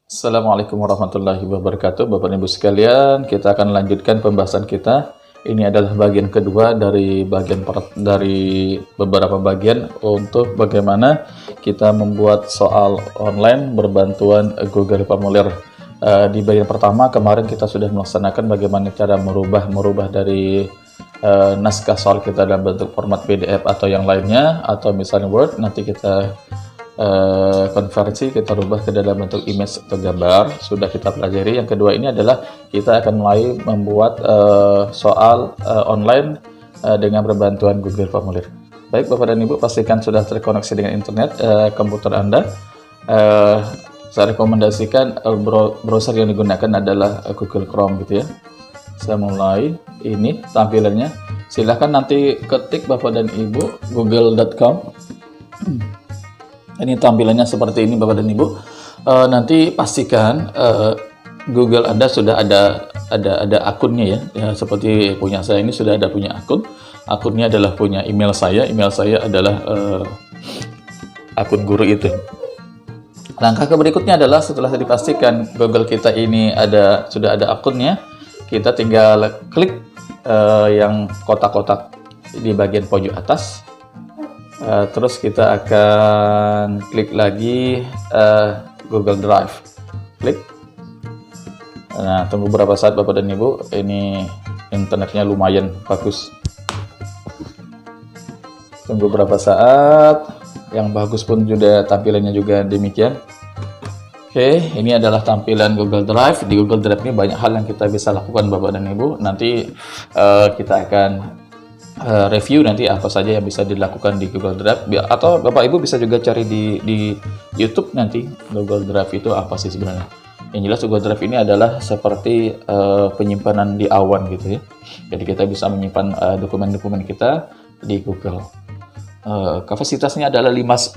Assalamualaikum warahmatullahi wabarakatuh, Bapak dan Ibu sekalian. Kita akan lanjutkan pembahasan kita. Ini adalah bagian kedua dari beberapa bagian untuk bagaimana kita membuat soal online berbantuan Google Formulir. Di bagian pertama kemarin kita sudah melaksanakan bagaimana cara merubah dari naskah soal kita dalam bentuk format PDF atau yang lainnya, atau misalnya Word. Nanti kita konversi, kita rubah ke dalam bentuk image atau gambar. Sudah kita pelajari. Yang kedua ini adalah kita akan mulai membuat soal online dengan berbantuan Google Formulir. Baik Bapak dan Ibu, pastikan sudah terkoneksi dengan internet komputer Anda. Saya rekomendasikan browser yang digunakan adalah Google Chrome gitu ya. Saya mulai. Ini tampilannya. Silahkan nanti ketik Bapak dan Ibu google.com. Ini tampilannya seperti ini Bapak dan Ibu. Nanti pastikan Google Anda sudah ada akunnya ya. Seperti punya saya ini sudah ada punya akun. Akunnya adalah punya email saya. Email saya adalah akun guru itu. Langkah berikutnya adalah setelah dipastikan Google kita ini sudah ada akunnya, kita tinggal klik yang kotak-kotak di bagian pojok atas. Terus kita akan klik lagi Google Drive. Klik. Nah, tunggu beberapa saat Bapak dan Ibu. Ini internetnya lumayan bagus. Tunggu beberapa saat. Yang bagus pun juga tampilannya juga demikian. Oke, ini adalah tampilan Google Drive. Di Google Drive ini banyak hal yang kita bisa lakukan Bapak dan Ibu. Nanti kita akan review nanti apa saja yang bisa dilakukan di Google Drive, atau Bapak Ibu bisa juga cari di YouTube nanti Google Drive itu apa sih sebenarnya. Yang jelas Google Drive ini adalah seperti penyimpanan di awan gitu ya. Jadi kita bisa menyimpan dokumen-dokumen kita di Google. Kapasitasnya adalah 15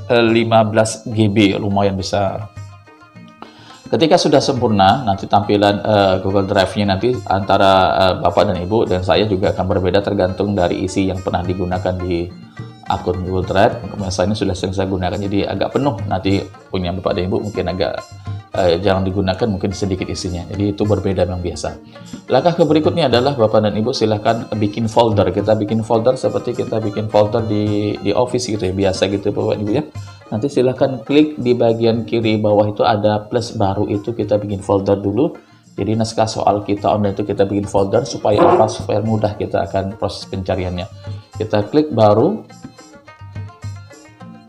GB, lumayan besar. Ketika sudah sempurna, nanti tampilan Google Drive-nya nanti antara Bapak dan Ibu dan saya juga akan berbeda tergantung dari isi yang pernah digunakan di akun Google Drive. Saya ini sudah sering saya gunakan, jadi agak penuh. Nanti punya Bapak dan Ibu mungkin agak jarang digunakan, mungkin sedikit isinya. Jadi itu berbeda memang biasa. Langkah berikutnya adalah Bapak dan Ibu silahkan bikin folder. Kita bikin folder seperti kita bikin folder di Office gitu ya, biasa gitu Bapak Ibu ya. Nanti silahkan klik di bagian kiri bawah itu ada plus baru, itu kita bikin folder dulu. Jadi naskah soal kita online itu kita bikin folder supaya apa? Supaya mudah kita akan proses pencariannya. Kita klik baru.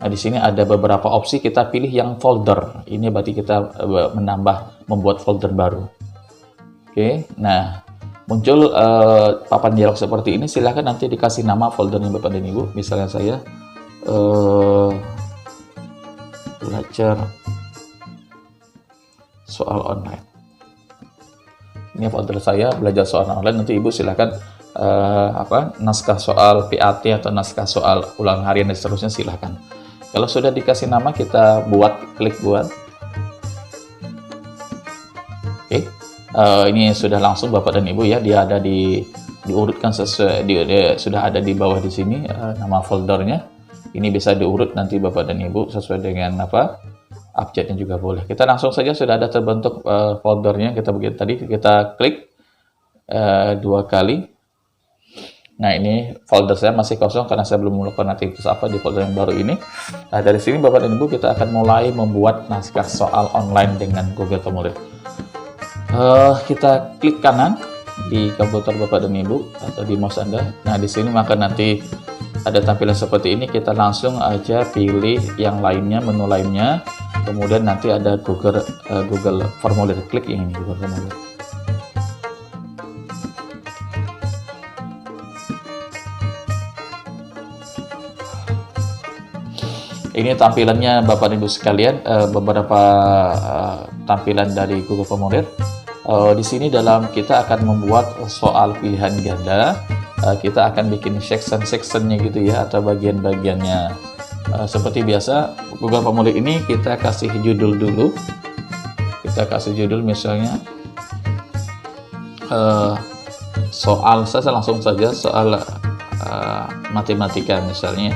Nah, di sini ada beberapa opsi, kita pilih yang folder. Ini berarti kita membuat folder baru. Oke, nah muncul papan dialog seperti ini. Silahkan nanti dikasih nama foldernya Bapak dan Ibu. Misalnya saya belajar soal online. Ini folder saya, belajar soal online. Nanti Ibu silahkan naskah soal PAT atau naskah soal ulang harian dan seterusnya silahkan. Kalau sudah dikasih nama, kita klik buat. Oke, ini sudah langsung Bapak dan Ibu ya, dia ada diurutkan sesuai, sudah ada di bawah di sini nama foldernya. Ini bisa diurut nanti Bapak dan Ibu sesuai dengan abjadnya juga boleh. Kita langsung saja sudah ada terbentuk foldernya. Kita begini tadi, kita klik 2 kali. Nah, ini folder saya masih kosong karena saya belum melakukan aktivitas apa di folder yang baru ini. Nah, dari sini Bapak dan Ibu kita akan mulai membuat naskah soal online dengan Google Formulir. Kita klik kanan di komputer Bapak dan Ibu atau di mouse Anda. Nah, di sini maka nanti ada tampilan seperti ini. Kita langsung aja pilih yang lainnya, menu lainnya. Kemudian nanti ada Google Formulir. Klik yang ini, Google Formulir. Ini tampilannya Bapak dan Ibu sekalian, beberapa tampilan dari Google Formulir. Di sini kita akan membuat soal pilihan ganda. Kita akan bikin section-sectionnya gitu ya, atau bagian-bagiannya. Seperti biasa Google Formulir ini kita kasih judul dulu. Kita kasih judul misalnya soal, saya langsung saja soal matematika misalnya.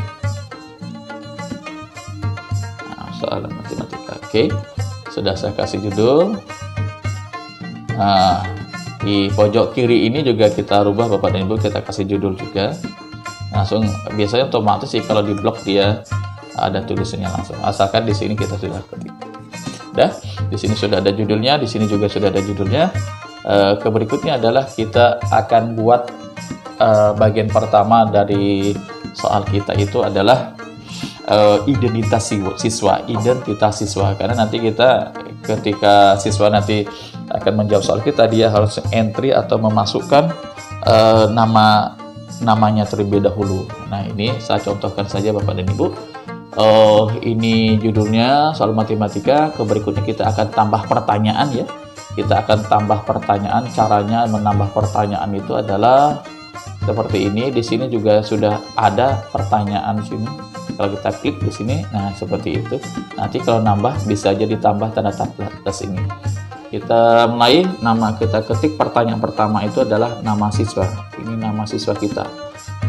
Soal matematika. Oke. sudah saya kasih judul. Nah, di pojok kiri ini juga kita rubah Bapak dan Ibu, kita kasih judul juga. Langsung biasanya otomatis sih kalau di blog dia ada tulisannya langsung. Asalkan di sini kita sudah ketik. Dah, di sini sudah ada judulnya, di sini juga sudah ada judulnya. Berikutnya adalah kita akan buat bagian pertama dari soal kita itu adalah identitas siswa, karena nanti kita ketika siswa nanti akan menjawab soal kita, dia harus entry atau memasukkan namanya terlebih dahulu. Nah, ini saya contohkan saja Bapak dan Ibu. Ini judulnya soal matematika. Berikutnya kita akan tambah pertanyaan ya. Kita akan tambah pertanyaan. Caranya menambah pertanyaan itu adalah seperti ini. Di sini juga sudah ada pertanyaan sini. Kalau kita klik di sini, nah seperti itu. Nanti kalau nambah bisa aja ditambah tanda plus ini. Kita mulai, nama kita ketik pertanyaan pertama itu adalah nama siswa. Ini nama siswa kita.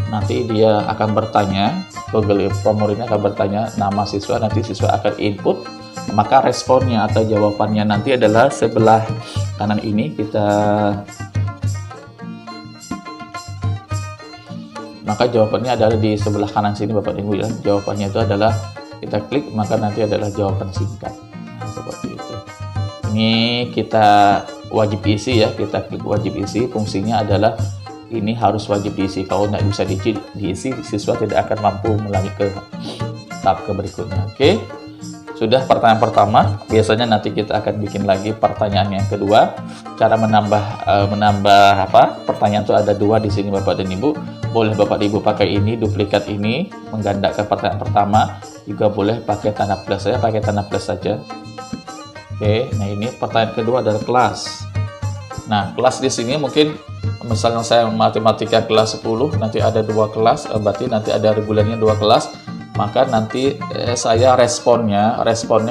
Nanti dia akan bertanya, Google Form ini akan bertanya nama siswa, nanti siswa akan input, maka responnya atau jawabannya nanti adalah sebelah kanan ini. Maka jawabannya adalah di sebelah kanan sini Bapak Ibu ya. Jawabannya itu adalah kita klik, maka nanti adalah jawaban singkat. Nah, seperti itu. Ini kita wajib isi ya, kita klik wajib isi. Fungsinya adalah ini harus wajib diisi. Kalau nggak bisa diisi, siswa tidak akan mampu melanjut ke tahap berikutnya. Oke, sudah pertanyaan pertama. Biasanya nanti kita akan bikin lagi pertanyaan yang kedua. Cara menambah pertanyaan itu ada dua di sini Bapak dan Ibu. Boleh Bapak dan Ibu pakai ini, duplikat ini, menggandakan pertanyaan pertama. Juga boleh pakai tanda plus. Saya pakai tanda plus saja. Oke, nah ini pertanyaan kedua adalah kelas. Nah, kelas di sini mungkin misalnya saya matematika kelas 10, nanti ada 2 kelas, berarti nanti ada regulernya 2 kelas. Maka nanti saya responnya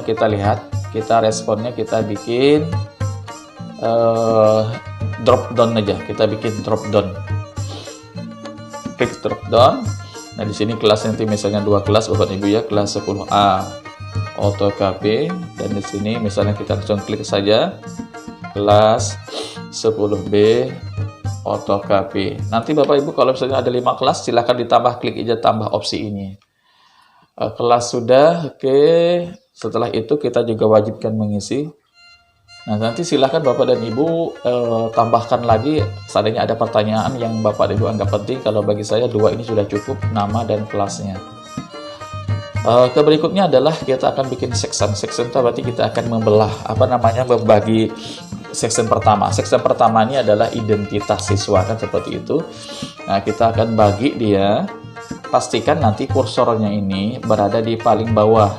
kita lihat, responnya kita bikin drop down aja, kita bikin drop down. Klik drop down. Nah, di sini kelas nanti misalnya 2 kelas Bapak Ibu ya, kelas 10A AutoCAD, dan di sini misalnya kita langsung klik saja kelas 10B AutoCAD. Nanti Bapak Ibu kalau misalnya ada 5 kelas, silahkan ditambah, klik aja tambah opsi ini. Kelas sudah, oke. Setelah itu kita juga wajibkan mengisi. Nah, nanti silahkan Bapak dan Ibu tambahkan lagi seandainya ada pertanyaan yang Bapak dan Ibu anggap penting. Kalau bagi saya 2 ini sudah cukup, nama dan kelasnya. Berikutnya adalah kita akan bikin section itu berarti kita akan membelah membagi section pertama. Section pertama ini adalah identitas siswa kan seperti itu. Nah, kita akan bagi dia. Pastikan nanti kursornya ini berada di paling bawah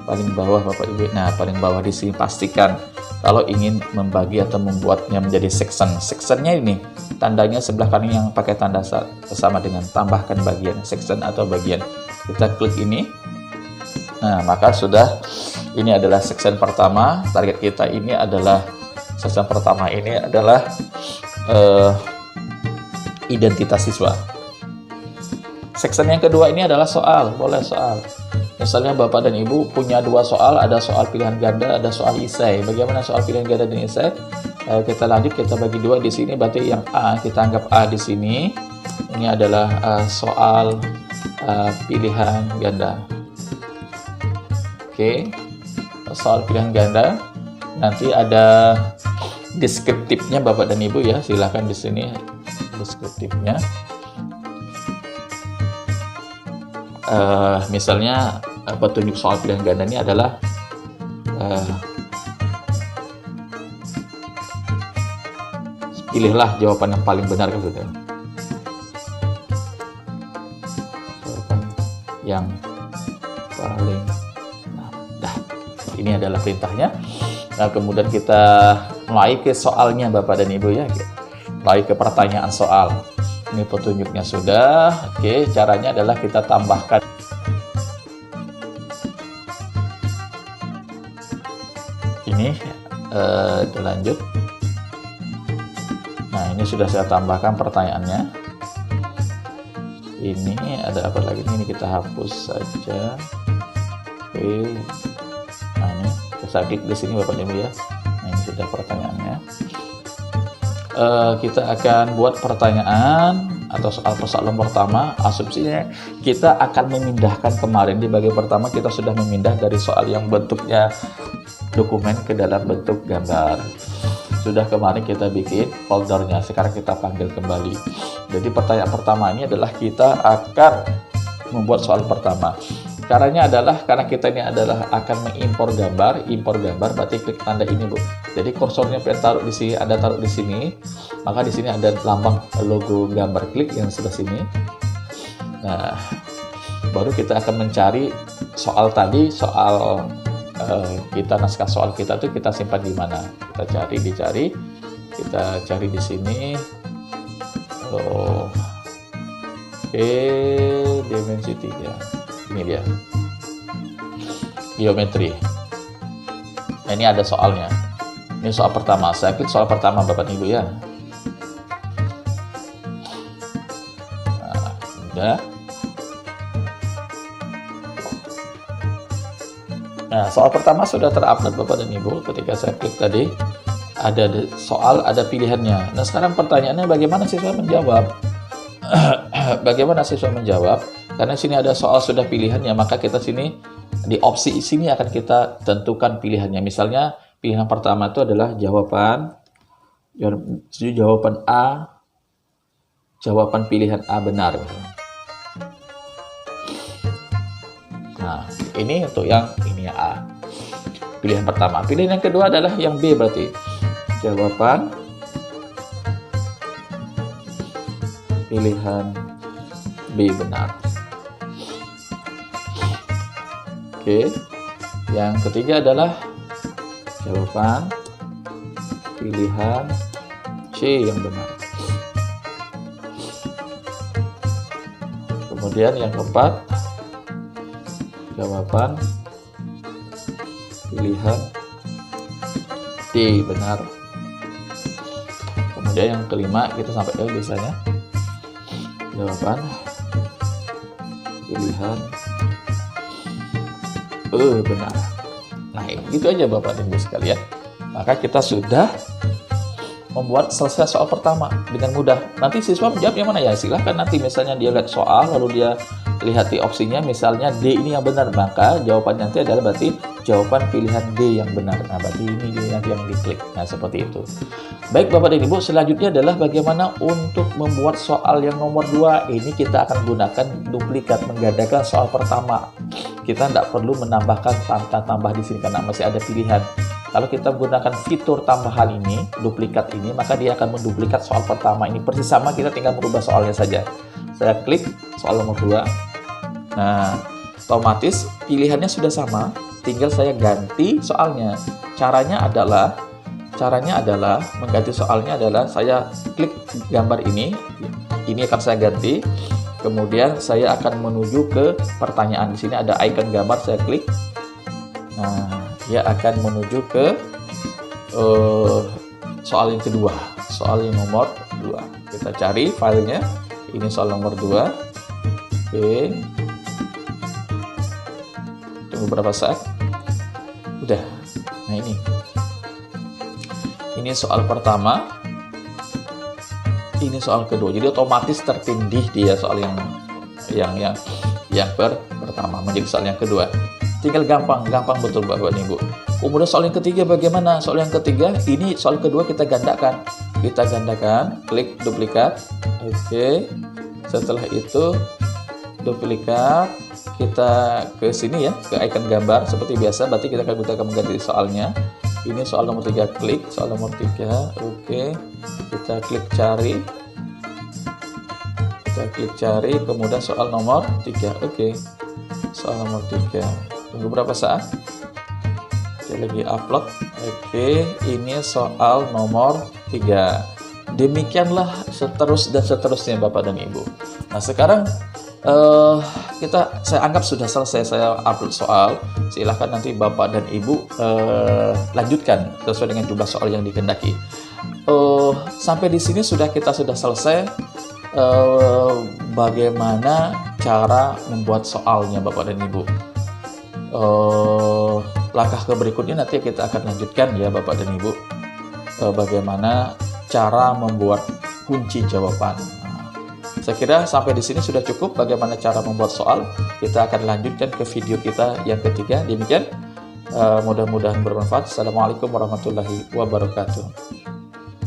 Bapak Ibu. Nah, paling bawah di sini pastikan kalau ingin membagi atau membuatnya menjadi sectionnya ini tandanya sebelah kanan yang pakai tanda sama dengan tambahkan bagian, section atau bagian. Kita klik ini. Nah, maka sudah, ini adalah section pertama. Target kita ini adalah section pertama ini adalah identitas siswa. Section yang kedua ini adalah soal, boleh soal. Misalnya Bapak dan Ibu punya 2 soal, ada soal pilihan ganda, ada soal esai. Bagaimana soal pilihan ganda dan esai? Kita lanjut, kita bagi 2 di sini. Berarti yang A kita anggap A di sini. Ini adalah soal pilihan ganda. Oke, soal pilihan ganda. Nanti ada deskriptifnya Bapak dan Ibu ya. Silahkan di sini deskriptifnya. Misalnya petunjuk soal pilihan ganda ini adalah pilihlah jawaban yang paling benar kan sudah. Jawaban yang paling nah, ini adalah perintahnya. Nah, kemudian kita mulai ke soalnya Bapak dan Ibu ya. Mulai ke pertanyaan soal. Ini petunjuknya sudah. Oke, caranya adalah kita tambahkan. Ini lanjut. Nah, ini sudah saya tambahkan pertanyaannya. Ini ada apa lagi? Ini kita hapus saja. Oke. Nah, ini Saya klik di sini Bapak dan Ibu ya. Nah, ini sudah pertanyaannya. Kita akan buat pertanyaan atau soal persoalan pertama. Asumsinya kita akan memindahkan, kemarin di bagian pertama kita sudah memindah dari soal yang bentuknya dokumen ke dalam bentuk gambar. Sudah kemarin kita bikin foldernya, sekarang kita panggil kembali. Jadi pertanyaan pertama ini adalah kita akan membuat soal pertama. Caranya adalah karena kita ini adalah akan mengimpor gambar, impor gambar, berarti klik tanda ini Bu. Jadi kursornya taruh di sini, ada taruh di sini, maka di sini ada lambang logo gambar, klik yang sebelah sini. Nah, baru kita akan mencari soal tadi, soal kita naskah soal kita tuh kita simpan di mana. Kita cari, kita cari di sini. Dimensi 3. Ini dia, geometri. Nah, ini ada soalnya. Ini soal pertama. Saya klik soal pertama Bapak Ibu ya. Nah, udah. Nah, soal pertama sudah terupload Bapak dan Ibu. Ketika saya klik tadi, ada soal, ada pilihannya. Nah, sekarang pertanyaannya bagaimana siswa menjawab? Bagaimana siswa menjawab? Karena sini ada soal sudah pilihannya, maka kita sini di opsi sini akan kita tentukan pilihannya. Misalnya pilihan pertama itu adalah jawaban A, jawaban pilihan A benar. Nah, ini untuk yang ini A. Pilihan pertama. Pilihan yang kedua adalah yang B, berarti jawaban pilihan B benar. Oke, yang ketiga adalah jawaban pilihan C yang benar. Kemudian yang keempat, jawaban pilihan D benar. Kemudian yang kelima, kita sampai ke biasanya jawaban pilihan benar. Nah, itu aja Bapak dan Ibu sekalian. Maka kita sudah membuat selesai soal pertama dengan mudah. Nanti siswa menjawab yang mana ya? Silahkan nanti misalnya dia lihat soal lalu dia lihat di opsinya, misalnya D ini yang benar, maka jawabannya nanti adalah berarti jawaban pilihan D yang benar. Nah, berarti ini dia yang diklik. Nah, seperti itu. Baik Bapak dan Ibu, selanjutnya adalah bagaimana untuk membuat soal yang nomor 2. Ini kita akan gunakan duplikat, menggandakan soal pertama. Kita tidak perlu menambahkan tambah di sini karena masih ada pilihan. Kalau kita menggunakan fitur tambahan ini, duplikat ini, maka dia akan menduplikat soal pertama. Ini persis sama, kita tinggal merubah soalnya saja. Saya klik soal nomor 2. Nah, otomatis pilihannya sudah sama, tinggal saya ganti soalnya. Caranya adalah mengganti soalnya adalah saya klik gambar ini akan saya ganti. Kemudian saya akan menuju ke pertanyaan. Di sini ada icon gambar, saya klik. Nah, dia akan menuju ke soal yang kedua, soal yang nomor 2. Kita cari filenya. Ini soal nomor 2. Oke. Tunggu beberapa saat. Udah. Nah, ini soal pertama. Ini soal kedua. Jadi otomatis tertindih dia soal yang pertama menjadi soal yang kedua. Tinggal gampang betul Bapak dan Ibu. Kemudian soal yang ketiga bagaimana? Soal yang ketiga, ini soal kedua kita gandakan. Klik duplikat. Oke. Setelah itu duplikat, kita ke sini ya, ke icon gambar seperti biasa. Berarti kita akan mengganti soalnya. Ini soal nomor 3, klik soal nomor 3. Oke. Kita klik cari. Kemudian soal nomor 3. Oke. Soal nomor 3. Tunggu berapa saat? Saya lagi upload. Oke, ini soal nomor 3. Demikianlah seterusnya Bapak dan Ibu. Nah, sekarang saya anggap sudah selesai saya upload soal. Silahkan nanti Bapak dan Ibu lanjutkan sesuai dengan jumlah soal yang dikehendaki. Sampai di sini kita sudah selesai bagaimana cara membuat soalnya Bapak dan Ibu. langkah ke berikutnya nanti kita akan lanjutkan ya Bapak dan Ibu, bagaimana cara membuat kunci jawaban. Saya kira sampai di sini sudah cukup bagaimana cara membuat soal. Kita akan lanjutkan ke video kita yang ketiga. Demikian, mudah-mudahan bermanfaat. Assalamualaikum warahmatullahi wabarakatuh.